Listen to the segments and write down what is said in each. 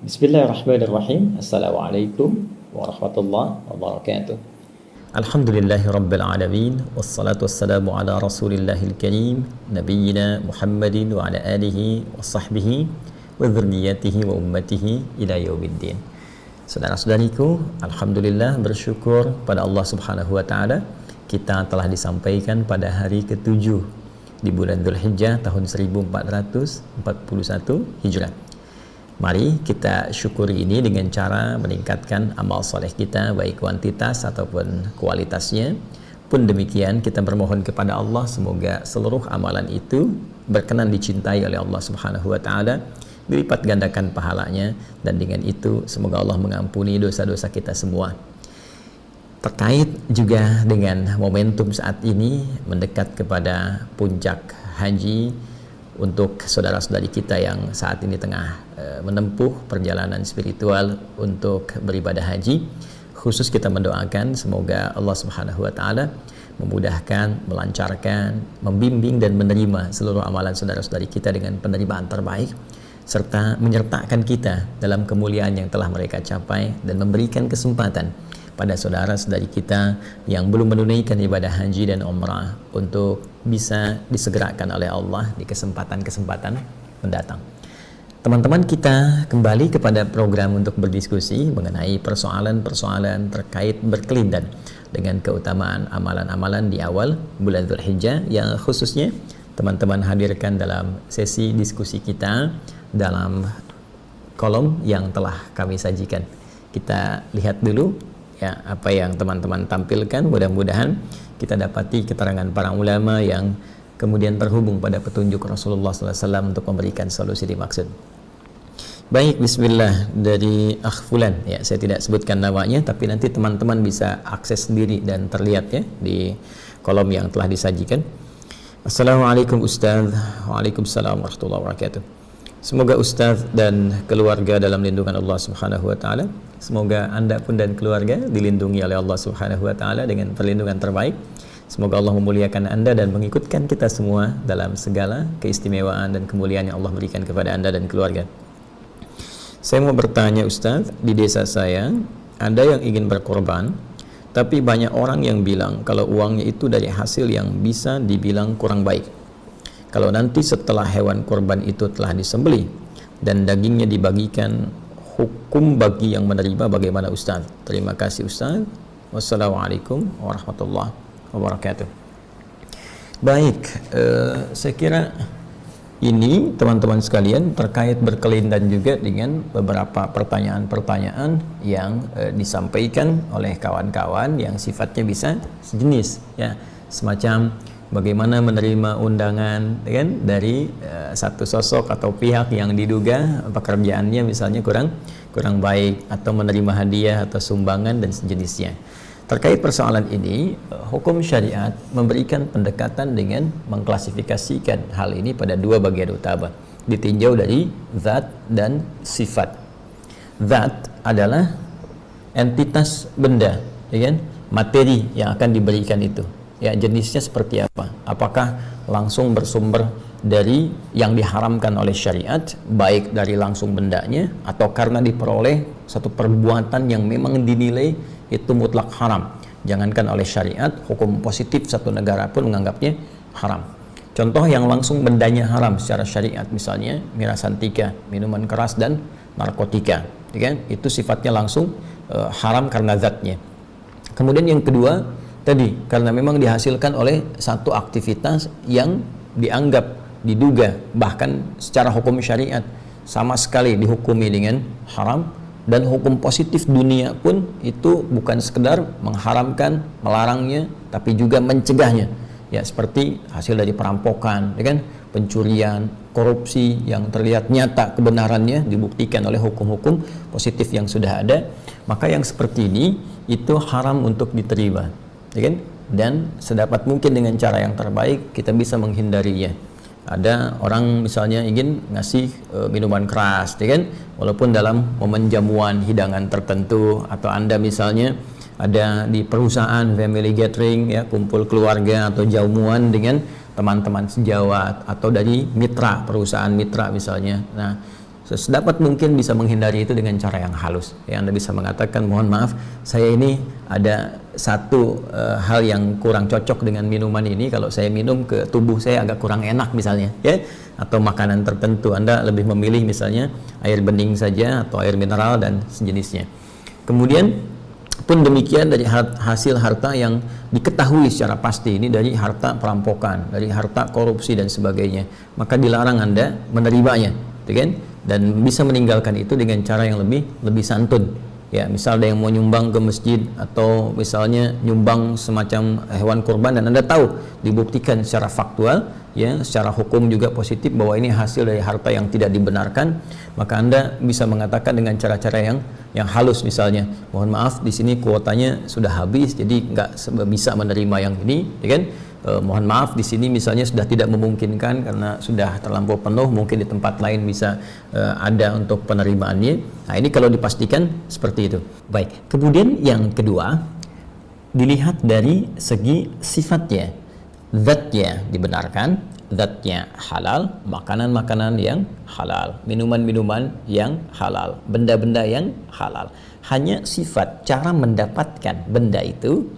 Bismillahirrahmanirrahim. Assalamualaikum warahmatullahi wabarakatuh. Alhamdulillahi rabbil alamin. Wassalatu wassalamu ala rasulillahil karim Nabiyyina Muhammadin wa ala alihi wa sahbihi wa dhurriyyatihi wa ummatihi ila yaumiddin. Saudara-saudariku, Alhamdulillah, bersyukur pada Allah subhanahu wa ta'ala, kita telah disampaikan pada hari ke-7 di bulan Dzulhijjah tahun 1441 Hijrah. Mari kita syukuri ini dengan cara meningkatkan amal soleh kita, baik kuantitas ataupun kualitasnya. Pun demikian, kita bermohon kepada Allah semoga seluruh amalan itu berkenan dicintai oleh Allah subhanahu wa ta'ala, dilipat gandakan pahalanya, dan dengan itu semoga Allah mengampuni dosa-dosa kita semua. Terkait juga dengan momentum saat ini mendekat kepada puncak haji, untuk saudara-saudari kita yang saat ini tengah menempuh perjalanan spiritual untuk beribadah haji, khusus kita mendoakan semoga Allah subhanahu wa ta'ala memudahkan, melancarkan, membimbing dan menerima seluruh amalan saudara-saudari kita dengan penerimaan terbaik, serta menyertakan kita dalam kemuliaan yang telah mereka capai, dan memberikan kesempatan pada saudara-saudari kita yang belum menunaikan ibadah haji dan umrah untuk bisa disegerakan oleh Allah di kesempatan-kesempatan mendatang. Teman-teman, kita kembali kepada program untuk berdiskusi mengenai persoalan-persoalan terkait berkelindan dengan keutamaan amalan-amalan di awal bulan Dzulhijjah, yang khususnya teman-teman hadirkan dalam sesi diskusi kita dalam kolom yang telah kami sajikan. Kita lihat dulu ya apa yang teman-teman tampilkan. Mudah-mudahan kita dapati keterangan para ulama yang kemudian terhubung pada petunjuk Rasulullah SAW untuk memberikan solusi dimaksud. Baik, bismillah, dari Akh Fulan, ya saya tidak sebutkan namanya, tapi nanti teman-teman bisa akses sendiri dan terlihat ya di kolom yang telah disajikan. Assalamualaikum Ustaz. Waalaikumsalam warahmatullahi wabarakatuh. Semoga Ustaz dan keluarga dalam lindungan Allah subhanahu wa ta'ala. Semoga Anda pun dan keluarga dilindungi oleh Allah subhanahu wa ta'ala dengan perlindungan terbaik. Semoga Allah memuliakan Anda dan mengikutkan kita semua dalam segala keistimewaan dan kemuliaan yang Allah berikan kepada Anda dan keluarga. Saya mau bertanya Ustaz, di desa saya ada yang ingin berkorban, tapi banyak orang yang bilang kalau uangnya itu dari hasil yang bisa dibilang kurang baik. Kalau nanti setelah hewan kurban itu telah disembelih dan dagingnya dibagikan, hukum bagi yang menerima bagaimana Ustaz? Terima kasih Ustaz. Wassalamualaikum warahmatullahi wabarakatuh. Baik, saya kira ini teman-teman sekalian terkait berkelindan juga dengan beberapa pertanyaan-pertanyaan yang disampaikan oleh kawan-kawan yang sifatnya bisa sejenis, ya, semacam bagaimana menerima undangan kan dari satu sosok atau pihak yang diduga pekerjaannya misalnya kurang baik, atau menerima hadiah atau sumbangan dan sejenisnya. Terkait persoalan ini, hukum syariat memberikan pendekatan dengan mengklasifikasikan hal ini pada dua bagian utama, ditinjau dari zat dan sifat. Zat adalah entitas benda, ya kan? Materi yang akan diberikan itu. Ya, jenisnya seperti apa? Apakah langsung bersumber dari yang diharamkan oleh syariat, baik dari langsung bendanya, atau karena diperoleh satu perbuatan yang memang dinilai itu mutlak haram, jangankan oleh syariat, hukum positif satu negara pun menganggapnya haram. Contoh yang langsung bendanya haram secara syariat, misalnya miras antika, minuman keras dan narkotika, ya, itu sifatnya langsung haram karena zatnya. Kemudian yang kedua tadi, karena memang dihasilkan oleh satu aktivitas yang dianggap, diduga, bahkan secara hukum syariat sama sekali dihukumi dengan haram, dan hukum positif dunia pun itu bukan sekedar mengharamkan, melarangnya, tapi juga mencegahnya. Ya, seperti hasil dari perampokan, ya kan, pencurian, korupsi yang terlihat nyata kebenarannya dibuktikan oleh hukum-hukum positif yang sudah ada, maka yang seperti ini itu haram untuk diterima. Ya kan? Dan sedapat mungkin dengan cara yang terbaik kita bisa menghindarinya. Ada orang misalnya ingin ngasih minuman keras, ya kan? Walaupun dalam momen jamuan hidangan tertentu, atau Anda misalnya ada di perusahaan family gathering, ya, kumpul keluarga atau jamuan dengan teman-teman sejawat atau dari mitra, perusahaan mitra misalnya. Nah, sedapat mungkin bisa menghindari itu dengan cara yang halus. Ya, Anda bisa mengatakan, mohon maaf, saya ini ada satu hal yang kurang cocok dengan minuman ini. Kalau saya minum ke tubuh saya agak kurang enak misalnya, ya, atau makanan tertentu. Anda lebih memilih misalnya air bening saja atau air mineral dan sejenisnya. Kemudian pun demikian dari hasil harta yang diketahui secara pasti, ini dari harta perampokan, dari harta korupsi dan sebagainya, maka dilarang Anda menerimanya, gitu kan? Dan bisa meninggalkan itu dengan cara yang lebih santun. Ya, misal ada yang mau nyumbang ke masjid atau misalnya nyumbang semacam hewan kurban dan Anda tahu dibuktikan secara faktual, ya, secara hukum juga positif bahwa ini hasil dari harta yang tidak dibenarkan, maka Anda bisa mengatakan dengan cara-cara yang halus, misalnya, mohon maaf, di sini kuotanya sudah habis, jadi nggak bisa menerima yang ini, ya kan? Mohon maaf, di sini misalnya sudah tidak memungkinkan karena sudah terlampau penuh, mungkin di tempat lain bisa ada untuk penerimaannya. Nah, ini kalau dipastikan seperti itu. Baik, kemudian yang kedua, dilihat dari segi sifatnya. Zatnya dibenarkan, zatnya halal, makanan-makanan yang halal, minuman-minuman yang halal, benda-benda yang halal. Hanya sifat, cara mendapatkan benda itu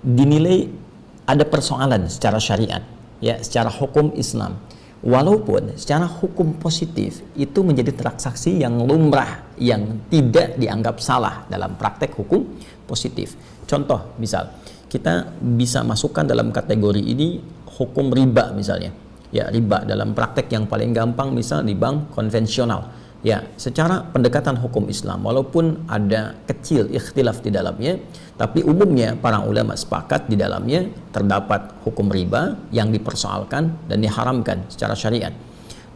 dinilai ada persoalan secara syariat, ya, secara hukum Islam. Walaupun secara hukum positif itu menjadi transaksi yang lumrah, yang tidak dianggap salah dalam praktek hukum positif. Contoh, misal kita bisa masukkan dalam kategori ini hukum riba misalnya. Ya, riba dalam praktek yang paling gampang misal di bank konvensional. Ya, secara pendekatan hukum Islam, walaupun ada kecil ikhtilaf di dalamnya, tapi umumnya para ulama sepakat di dalamnya terdapat hukum riba yang dipersoalkan dan diharamkan secara syariat.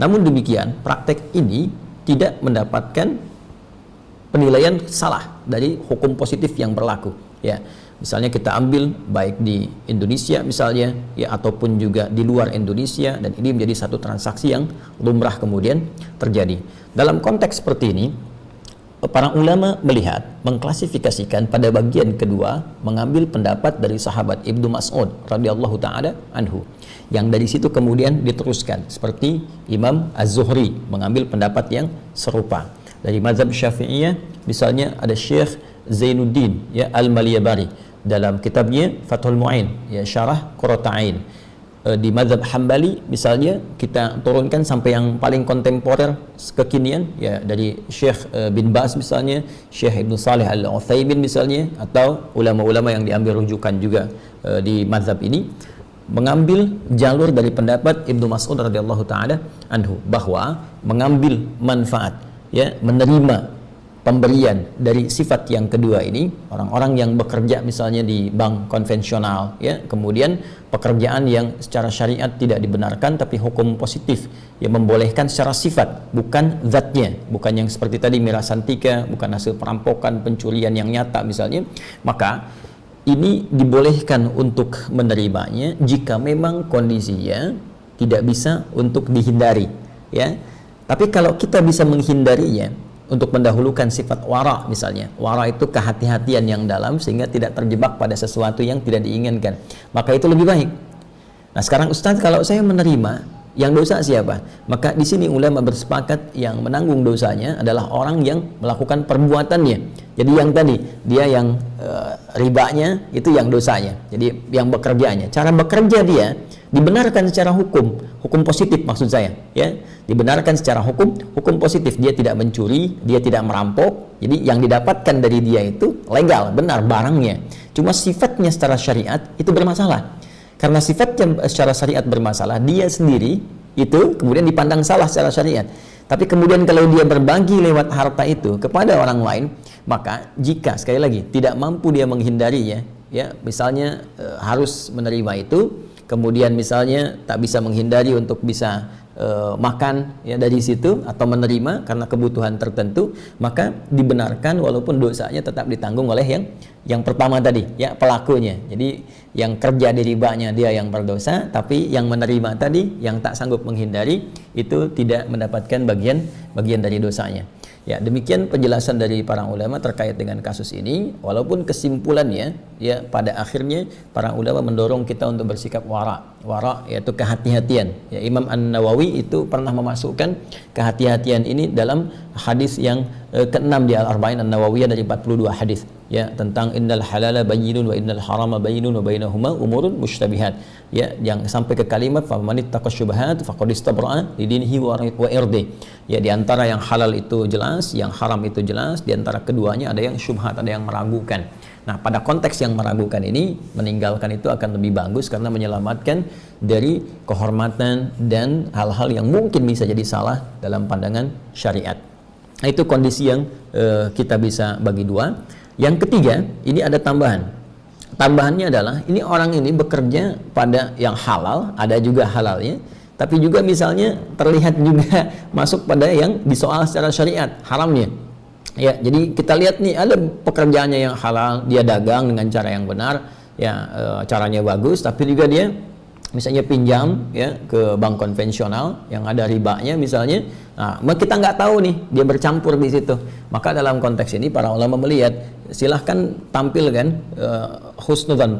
Namun demikian, praktek ini tidak mendapatkan penilaian salah dari hukum positif yang berlaku. Ya, misalnya kita ambil baik di Indonesia misalnya, ya, ataupun juga di luar Indonesia, dan ini menjadi satu transaksi yang lumrah kemudian terjadi. Dalam konteks seperti ini, para ulama melihat, mengklasifikasikan pada bagian kedua, mengambil pendapat dari sahabat Ibnu Mas'ud radhiyallahu taala anhu, yang dari situ kemudian diteruskan, seperti Imam Az-Zuhri mengambil pendapat yang serupa. Dari mazhab Syafi'iyah misalnya ada Syekh Zainuddin, ya, Al-Maliyabari dalam kitabnya Fathul Mu'in, ya, syarah Qurrata Ain. Di mazhab Hambali misalnya kita turunkan sampai yang paling kontemporer kekinian, ya, dari Syekh bin Baz misalnya, Syekh Ibnu Salih Al-Utsaimin misalnya, atau ulama-ulama yang diambil rujukan juga di mazhab ini, mengambil jalur dari pendapat Ibnu Mas'ud radhiyallahu taala anhu, bahwa mengambil manfaat, ya, menerima pemberian dari sifat yang kedua ini, orang-orang yang bekerja misalnya di bank konvensional, ya, kemudian pekerjaan yang secara syariat tidak dibenarkan tapi hukum positif yang membolehkan secara sifat, bukan zatnya, bukan yang seperti tadi mirasantika, bukan hasil perampokan, pencurian yang nyata misalnya, maka ini dibolehkan untuk menerimanya jika memang kondisinya tidak bisa untuk dihindari, ya. Tapi kalau kita bisa menghindarinya untuk mendahulukan sifat wara misalnya, wara itu kehati-hatian yang dalam sehingga tidak terjebak pada sesuatu yang tidak diinginkan, maka itu lebih baik. Nah, sekarang Ustaz, kalau saya menerima, yang dosa siapa? Maka di sini ulama bersepakat yang menanggung dosanya adalah orang yang melakukan perbuatannya. Jadi yang tadi, dia yang ribanya itu yang dosanya, jadi yang bekerjanya, cara bekerja dia dibenarkan secara hukum positif maksud saya, ya, dibenarkan secara hukum positif, dia tidak mencuri, dia tidak merampok, jadi yang didapatkan dari dia itu legal, benar barangnya, cuma sifatnya secara syariat itu bermasalah. Karena sifatnya secara syariat bermasalah, dia sendiri itu kemudian dipandang salah secara syariat. Tapi kemudian kalau dia berbagi lewat harta itu kepada orang lain, maka jika sekali lagi tidak mampu dia menghindarinya, ya, misalnya harus menerima itu, kemudian misalnya tak bisa menghindari untuk bisa makan, ya, dari situ atau menerima karena kebutuhan tertentu, maka dibenarkan walaupun dosanya tetap ditanggung oleh yang pertama tadi, ya, pelakunya. Jadi yang kerja di ribanya dia yang berdosa, tapi yang menerima tadi yang tak sanggup menghindari itu tidak mendapatkan bagian dari dosanya. Ya, demikian penjelasan dari para ulama terkait dengan kasus ini. Walaupun kesimpulannya, ya pada akhirnya para ulama mendorong kita untuk bersikap wara yaitu kehati-hatian. Ya, Imam An-Nawawi itu pernah memasukkan kehati-hatian ini dalam hadis yang ke-6 di Al-Arba'in An-Nawawiyah dari 42 hadis, ya, tentang innal halala bayyinun wa innal harama bayyinun wa bainahuma umurun mushtabihat. Ya, yang sampai ke kalimat famanittaqas syubhat faqad istabra'a lidinihi wa irdi. Ya, di antara yang halal itu jelas, yang haram itu jelas, di antara keduanya ada yang syubhat, ada yang meragukan. Nah, pada konteks yang meragukan ini, meninggalkan itu akan lebih bagus karena menyelamatkan dari kehormatan dan hal-hal yang mungkin bisa jadi salah dalam pandangan syariat. Nah, itu kondisi yang kita bisa bagi dua. Yang ketiga, ini ada tambahan. Tambahannya adalah, ini orang ini bekerja pada yang halal, ada juga halalnya, tapi juga misalnya terlihat juga masuk pada yang disoal secara syariat, haramnya. Ya, jadi kita lihat nih, ada pekerjaannya yang halal, dia dagang dengan cara yang benar, ya, caranya bagus, tapi juga dia misalnya pinjam, ya, ke bank konvensional yang ada ribanya misalnya. Nah, kita nggak tahu nih dia bercampur di situ. Maka dalam konteks ini para ulama melihat, silahkan tampilkan husnudzan,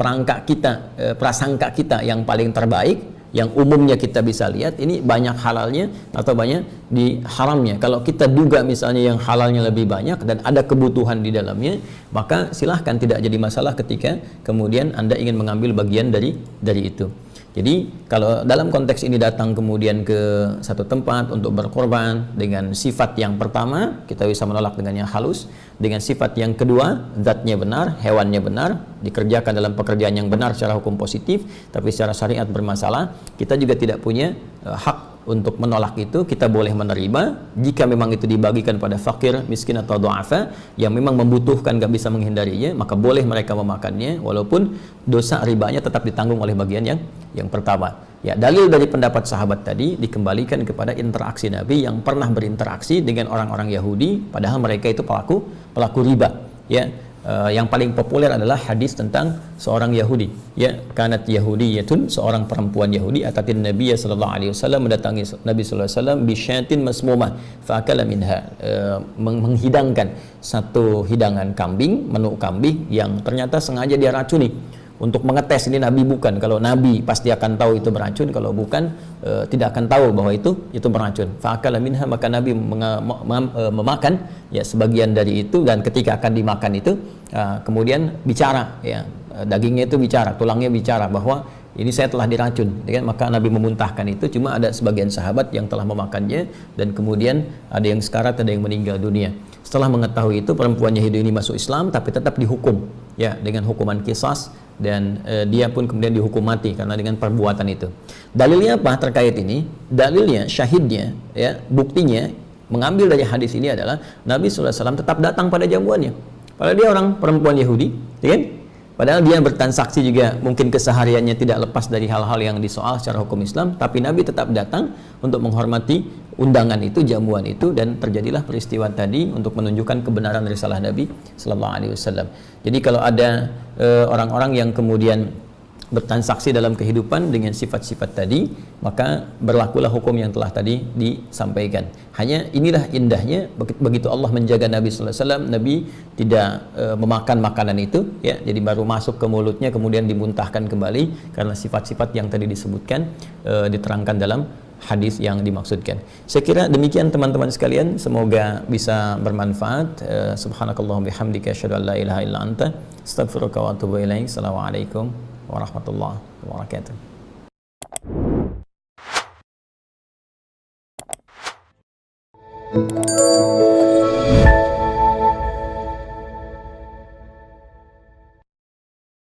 prasangka kita yang paling terbaik, yang umumnya kita bisa lihat ini banyak halalnya atau banyak di haramnya. Kalau kita duga misalnya yang halalnya lebih banyak dan ada kebutuhan di dalamnya, maka silahkan, tidak jadi masalah ketika kemudian Anda ingin mengambil bagian dari itu. Jadi kalau dalam konteks ini datang kemudian ke satu tempat untuk berkorban dengan sifat yang pertama, kita bisa menolak dengan yang halus. Dengan sifat yang kedua, zatnya benar, hewannya benar, dikerjakan dalam pekerjaan yang benar secara hukum positif, tapi secara syariat bermasalah, kita juga tidak punya hak untuk menolak itu. Kita boleh menerima jika memang itu dibagikan pada fakir, miskin atau du'afa yang memang membutuhkan, gak bisa menghindarinya, maka boleh mereka memakannya, walaupun dosa ribanya tetap ditanggung oleh bagian yang pertama. Ya, dalil dari pendapat sahabat tadi dikembalikan kepada interaksi Nabi yang pernah berinteraksi dengan orang-orang Yahudi, padahal mereka itu pelaku riba. Ya, yang paling populer adalah hadis tentang seorang Yahudi. Ya, kanat Yahudiyatun, seorang perempuan Yahudi, atatin Nabi sallallahu alaihi wasallam, mendatangi Nabi sallallahu alaihi wasallam bisyatin masmumah faakala minha, menghidangkan satu hidangan kambing, menu kambing yang ternyata sengaja dia racuni untuk mengetes ini Nabi bukan. Kalau Nabi pasti akan tahu itu beracun, kalau bukan tidak akan tahu bahwa itu beracun. Faakala minha, maka Nabi memakan ya sebagian dari itu, dan ketika akan dimakan itu kemudian bicara, ya, dagingnya itu bicara, tulangnya bicara bahwa ini saya telah diracun, ya, maka Nabi memuntahkan itu. Cuma ada sebagian sahabat yang telah memakannya dan kemudian ada yang sekarat, ada yang meninggal dunia. Setelah mengetahui itu, perempuan Yahudi ini masuk Islam tapi tetap dihukum, ya, dengan hukuman qisas, dan dia pun kemudian dihukum mati karena dengan perbuatan itu. Dalilnya apa terkait ini? Dalilnya, syahidnya, ya, buktinya mengambil dari hadis ini adalah Nabi SAW tetap datang pada jamuannya. Padahal dia orang perempuan Yahudi, ya kan? Padahal dia bertransaksi juga mungkin kesehariannya tidak lepas dari hal-hal yang disoal secara hukum Islam, tapi Nabi tetap datang untuk menghormati undangan itu, jamuan itu, dan terjadilah peristiwa tadi untuk menunjukkan kebenaran risalah Nabi Sallallahu Alaihi Wasallam. Jadi kalau ada orang-orang yang kemudian bertransaksi dalam kehidupan dengan sifat-sifat tadi, maka berlakulah hukum yang telah tadi disampaikan. Hanya inilah indahnya begitu Allah menjaga Nabi sallallahu alaihi wasallam, Nabi tidak memakan makanan itu, ya, jadi baru masuk ke mulutnya kemudian dimuntahkan kembali karena sifat-sifat yang tadi disebutkan diterangkan dalam hadis yang dimaksudkan. Saya kira demikian teman-teman sekalian, semoga bisa bermanfaat. Subhanakallahumma bihamdika asyhadu an la ilaha illa anta astaghfiruka wa atubu ilaik. Assalamualaikum warahmatullahi wabarakatuh.